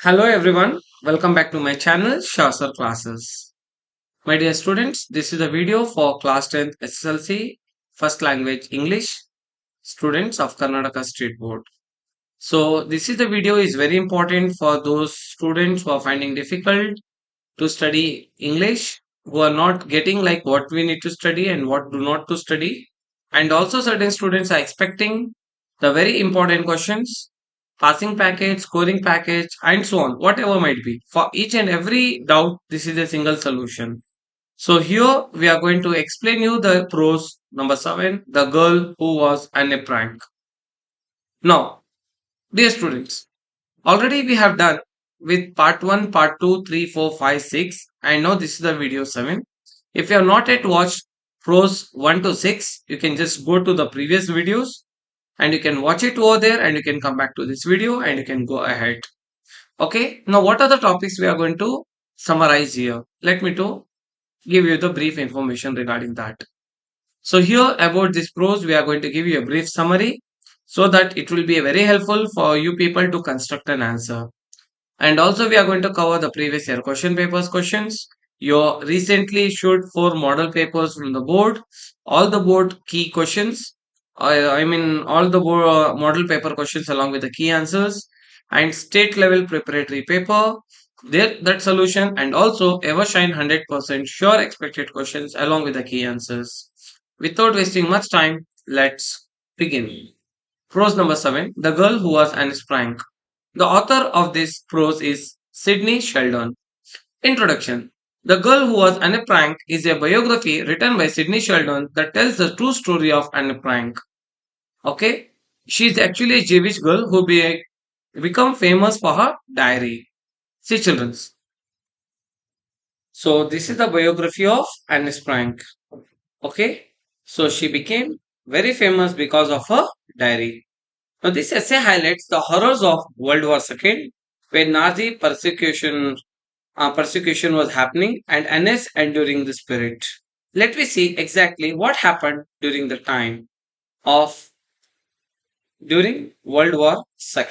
Hello everyone, welcome back to my channel Shah Sir Classes. My dear students, this is a video for class 10th SSLC first language English students of Karnataka State Board. So this is the video is very important for those students who are finding difficult to study English, who are not getting like what we need to study and what do not to study. And also certain students are expecting the very important questions, passing package, scoring package, and so on, whatever might be. For each and every doubt, this is a single solution. So here we are going to explain you the prose number 7, the girl who was an a prank. Now, dear students, already we have done with part 1, part 2, 3, 4, 5, 6, and now this is the video 7. If you have not yet watched prose 1 to 6, you can just go to the previous videos and you can watch it over there and you can come back to this video and you can go ahead. Okay, now what are the topics we are going to summarize here? Let me to give you the brief information regarding that. So here about this prose, we are going to give you a brief summary so that it will be very helpful for you people to construct an answer. And also we are going to cover the previous year question papers questions. Your recently issued 4 model papers from the board, all the board key questions. I mean all the model paper questions along with the key answers and state level preparatory paper. There that solution and also ever shine 100% sure expected questions along with the key answers. Without wasting much time, let's begin. Prose number 7, The Girl Who Was an Prank. The author of this prose is Sidney Sheldon. Introduction. The Girl Who Was Anne Frank is a biography written by Sidney Sheldon that tells the true story of Anne Frank. Okay? She is actually a Jewish girl who become famous for her diary. See children's. So this is the biography of Anne Frank. Okay? So she became very famous because of her diary. Now this essay highlights the horrors of World War II when Nazi persecution was happening and Annes enduring the spirit. Let me see exactly what happened during the time of during World War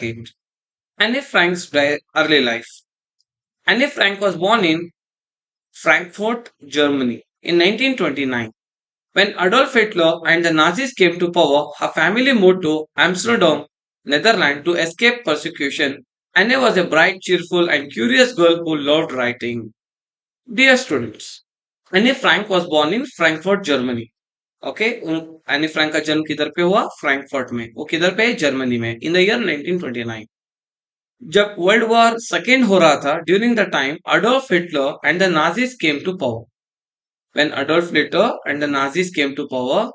II. Anne Frank's early life. Anne Frank was born in Frankfurt, Germany in 1929. When Adolf Hitler and the Nazis came to power, her family moved to Amsterdam, Netherlands to escape persecution. Anne was a bright, cheerful, and curious girl who loved writing. Dear students, Anne Frank was born in Frankfurt, Germany. Okay Anne Frank का जन्म किधर पे हुआ Frankfurt में वो किधर पे Germany में इन द ईयर 1929 जब वर्ल्ड वॉर सेकेंड हो रहा था during the time Adolf Hitler and the Nazis came to power when Adolf Hitler and the Nazis came to power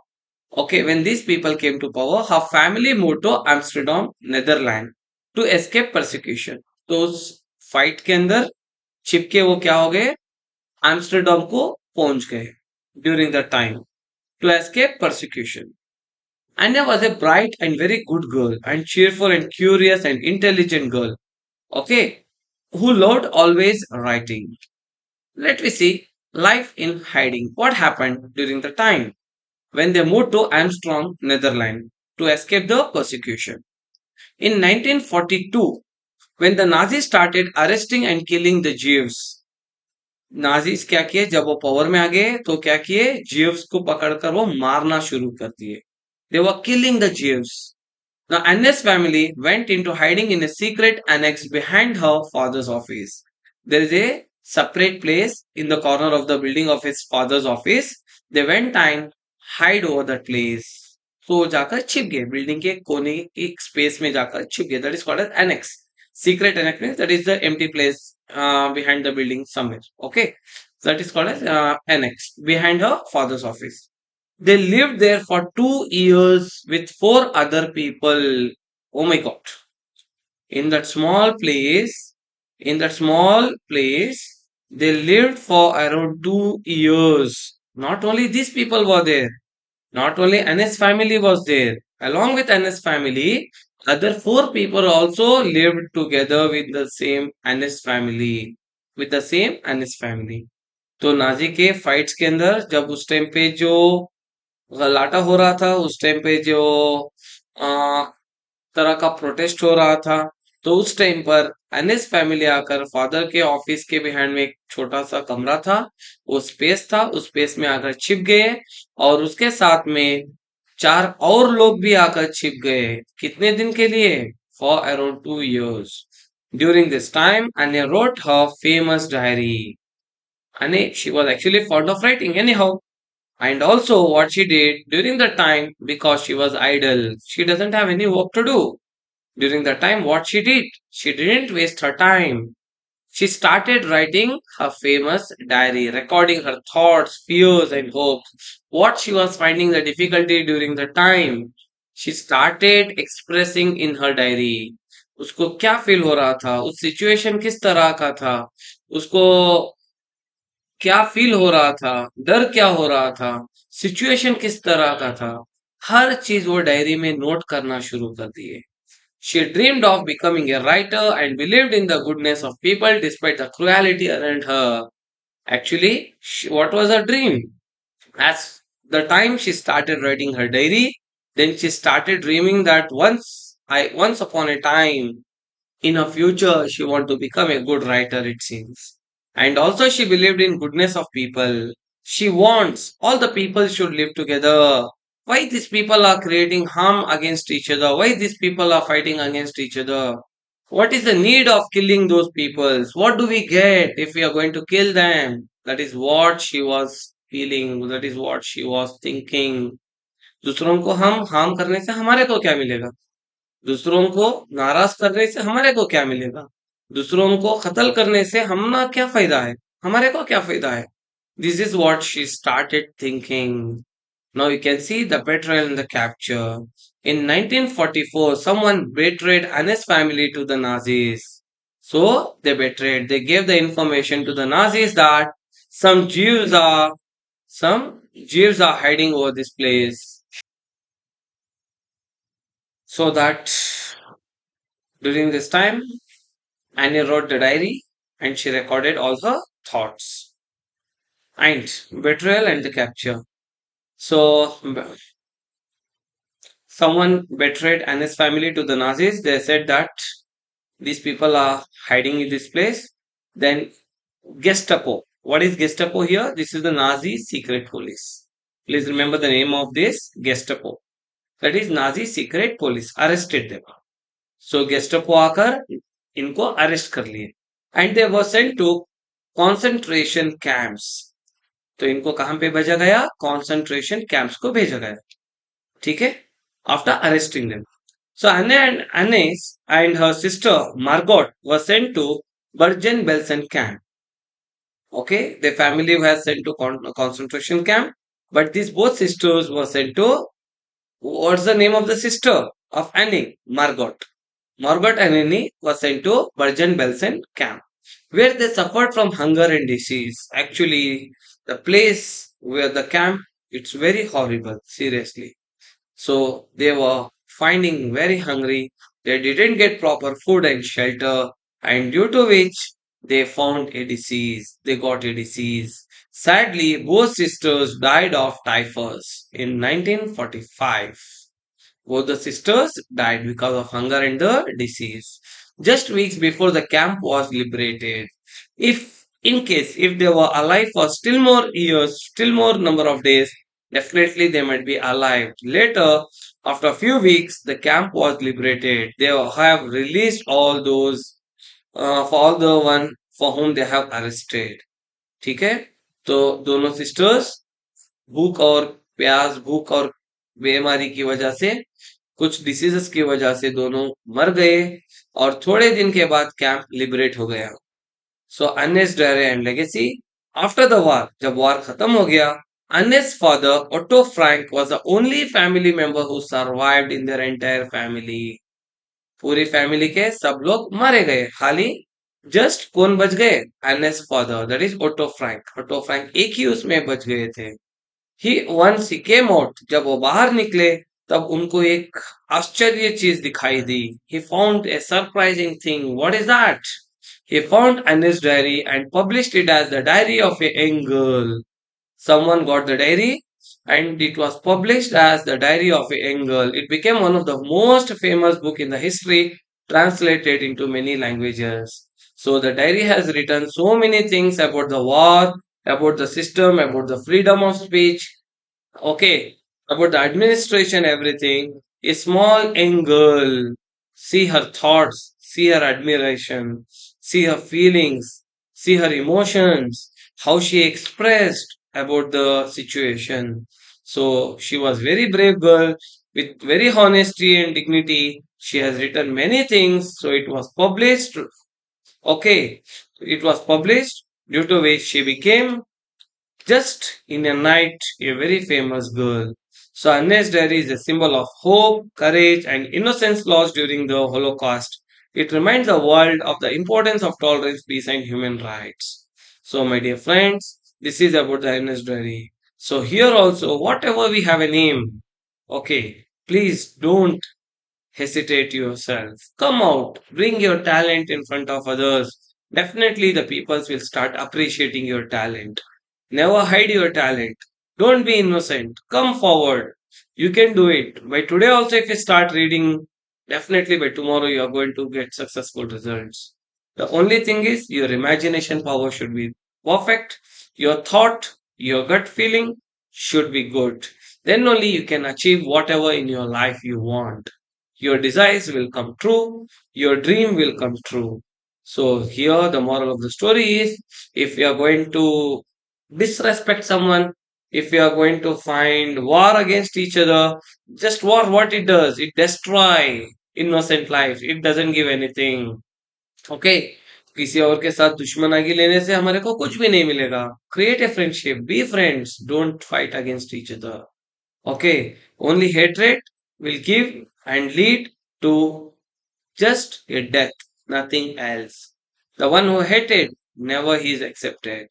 okay when these people came to power her family move to Amsterdam Netherland to escape persecution तो उस fight के अंदर छिपके वो क्या हो गए Amsterdam को पहुंच गए during the time to escape persecution. Anna was a bright and very good girl, and cheerful and curious and intelligent girl, okay, who loved always writing. Let me see life in hiding. What happened during the time when they moved to Armstrong, Netherlands, to escape the persecution? In 1942, when the Nazis started arresting and killing the Jews, Nazis क्या किए जब वो power में आ गए तो क्या किए जीव्स को पकड़कर वो मारना शुरू कर दिए they were killing the Jews Now Anna's family went into hiding in a secret annex behind her father's office. There is a separate place in the corner of the building of his father's office. They went and hide over that place. तो वो जाकर छिप गए building के कोने की space में जाकर छिप गए that is called as annex secret annex means that is the empty place behind the building somewhere okay that is called as annex behind her father's office they lived there for 2 years with 4 other people oh my god in that small place in that small place they lived for around 2 years not only these people were there not only Anna's family was there along with Anna's family other 4 people also lived together with the same Anna's family with the same Anna's family तो Nazi के fights के अंदर जब उस time पे जो गलाटा हो रहा था उस टाइम पे जो तरह का प्रोटेस्ट हो रहा था तो उस टाइम पर अनिस फैमिली आकर फादर के ऑफिस के बिहाइंड में एक छोटा सा कमरा था, वो स्पेस था, उस स्पेस में आकर छिप गए और उसके साथ में चार और लोग भी आकर छिप गए। कितने दिन के लिए? For around 2 years. During this time, Anya wrote her famous diary. Anya, she was actually fond of writing anyhow. And also what she did during the time, because she was idle, she doesn't have any work to do. During the time, what she did, she didn't waste her time. She started writing her famous diary, recording her thoughts, fears, and hopes. What she was finding the difficulty during the time, she started expressing in her diary. उसको क्या feel हो रहा था, उस situation किस तरह का था, उसको क्या फील हो रहा था, डर क्या हो रहा था, सिचुएशन किस तरह का था, हर चीज वो डायरी में नोट करना शुरू कर दिए। She dreamed of becoming a writer and believed in the goodness of people despite the cruelty around her. Actually, what was her dream? As the time she started writing her diary, then she started dreaming that once upon a time, in her future, she want to become a good writer, it seems. And also she believed in goodness of people. She wants all the people should live together. Why these people are creating harm against each other? Why these people are fighting against each other? What is the need of killing those peoples? What do we get if we are going to kill them? That is what she was feeling. That is what she was thinking. दूसरों को हम harm करने से हमारे को क्या मिलेगा? दूसरों को नाराज करने से हमारे को क्या मिलेगा? दूसरों को कत्ल करने से हमना क्या फायदा है? हमारे को क्या फायदा है? This is what she started thinking. Now you can see the betrayal and the capture. In 1944, someone betrayed Anne's family to the Nazis. So they betrayed. They gave the information to the Nazis that some Jews are some Jews are hiding over this place. So that during this time, Annie wrote the diary and she recorded all her thoughts. And betrayal and the capture. So, someone betrayed Annie's family to the Nazis. They said that these people are hiding in this place. Then, Gestapo. What is Gestapo here? This is the Nazi secret police. Please remember the name of this Gestapo. That is Nazi secret police. Arrested them. So, Gestapo आकर इनको arrest कर लिए and they were sent to concentration camps. तो इनको कहां पे भेजा गया? कॉन्सेंट्रेशन कैंप्स को भेजा गया। ठीक है, after arresting them. So Anne's and her sister Margot were sent to Bergen Belsen camp. Okay, the family was sent to concentration camp, but these both sisters were sent to, what's the name of the sister of Annie? Margot. Margot and Annie were sent to Bergen-Belsen camp, where they suffered from hunger and disease. Actually, the place where the camp, it's very horrible, seriously. So they were finding very hungry. They didn't get proper food and shelter, and due to which they found a disease. They got a disease. Sadly, both sisters died of typhus in 1945. Both the sisters died because of hunger and the disease. Just weeks before the camp was liberated. If, in case, if they were alive for still more years, still more number of days, definitely they might be alive. Later, after a few weeks, the camp was liberated. They have released all those, for all the one for whom they have arrested. ठीक है, तो दोनों sisters भूख और प्यास, भूख और बीमारी की वजह से, कुछ डिसीजेस की वजह से दोनों मर गए और थोड़े दिन के बाद कैंप लिबरेट हो गया। So Anne's diary and legacy. After the war, जब वॉर खत्म हो गया, Anne's father Otto Frank was the only family member who survived in their entire family. पूरी फैमिली के सब लोग मारे गए, खाली जस्ट कौन बच गए? Anne's father, that is Otto Frank. Otto Frank एक ही उसमें बच गए थे। ही वंस ही केम आउट, जब वो बाहर निकले तब उनको एक आश्चर्य चीज दिखाई दी। He found a surprising thing. What is that? He found Annie's diary and published it as the diary of a young girl. Someone got the diary and it was published as the diary of a young girl. It became one of the most famous book in the history translated into many languages. So the diary has written so many things about the war, about the system, about the freedom of speech, okay, about the administration, everything. A small young girl, see her thoughts, see her admiration, see her feelings, see her emotions, how she expressed about the situation. So she was very brave girl with very honesty and dignity. She has written many things, so it was published. Okay, it was published due to which she became just in a night, a very famous girl. So Agnes Diary is a symbol of hope, courage, and innocence lost during the Holocaust. It reminds the world of the importance of tolerance, peace, and human rights. So, my dear friends, this is about the Agnes Diary. So, here also, whatever we have a name, okay, please don't hesitate yourself. Come out, bring your talent in front of others. Definitely, the peoples will start appreciating your talent. Never hide your talent. Don't be innocent. Come forward. You can do it. By today, also, if you start reading, definitely by tomorrow, you are going to get successful results. The only thing is, your imagination power should be perfect. Your thought, your gut feeling should be good. Then only you can achieve whatever in your life you want. Your desires will come true. Your dream will come true. So, here the moral of the story is if you are going to disrespect someone, if you are going to find war against each other, just what it does, it destroy innocent life, it doesn't give anything. Okay, किसी और के साथ दुश्मनागी लेने से हमारे को कुछ भी नहीं मिलेगा. Create a friendship, be friends, don't fight against each other. Okay, only hatred will give and lead to just a death, nothing else. The one who hated, never he is accepted.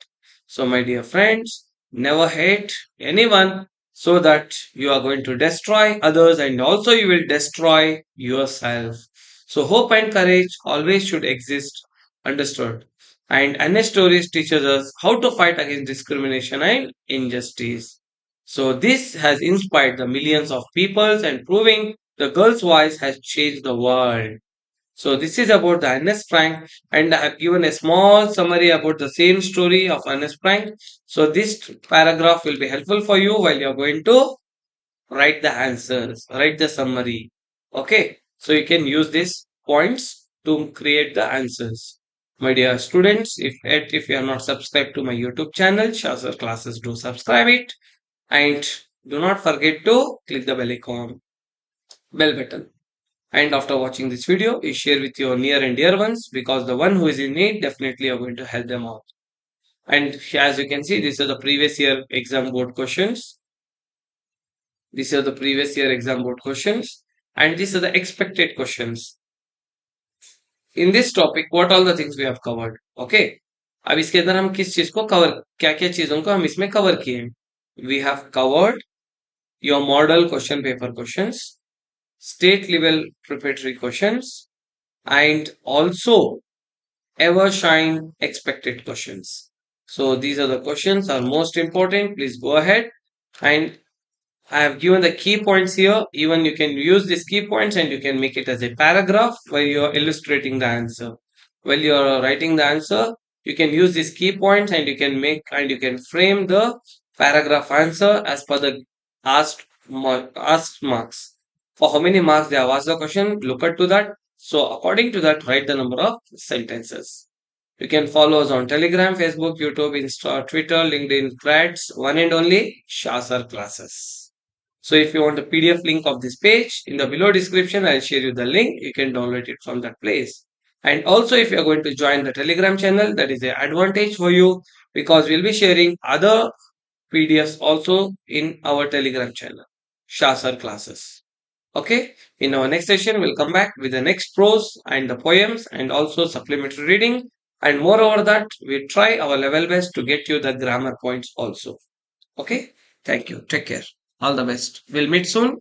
So, my dear friends, never hate anyone so that you are going to destroy others and also you will destroy yourself. So, hope and courage always should exist, understood. And Anne stories teaches us how to fight against discrimination and injustice. So, this has inspired the millions of peoples and proving the girl's voice has changed the world. So this is about the Ernest Frank, and I have given a small summary about the same story of Ernest Frank. So this paragraph will be helpful for you while you are going to write the answers, write the summary. Okay, so you can use these points to create the answers. My dear students, if you are not subscribed to my YouTube channel, Shah Sir Classes, do subscribe it, and do not forget to click the bell button. And after watching this video, you share with your near and dear ones because the one who is in need definitely are going to help them out. And as you can see, these are the previous year exam board questions. These are the previous year exam board questions. And these are the expected questions. In this topic, what all the things we have covered? Okay. अब इसके अंदर हम किस चीज को cover क्या क्या चीजों को हम इसमें कवर किए we have covered your model question paper questions state level preparatory questions and also ever shine expected questions. So these are the questions are most important. Please go ahead and I have given the key points here. Even you can use these key points and you can make it as a paragraph while you are illustrating the answer. While you are writing the answer, you can use these key points and you can make and you can frame the paragraph answer as per the asked marks. For how many marks they have asked the question, look at to that. So according to that, write the number of sentences. You can follow us on Telegram, Facebook, YouTube, Insta, Twitter, LinkedIn, Threads, one and only Shah Sir Classes. So if you want the PDF link of this page, in the below description, I'll share you the link. You can download it from that place. And also if you're going to join the Telegram channel, that is an advantage for you because we'll be sharing other PDFs also in our Telegram channel, Shah Sir Classes. Okay, in our next session, we'll come back with the next prose and the poems and also supplementary reading. And moreover that, we try our level best to get you the grammar points also. Okay, thank you. Take care. All the best. We'll meet soon.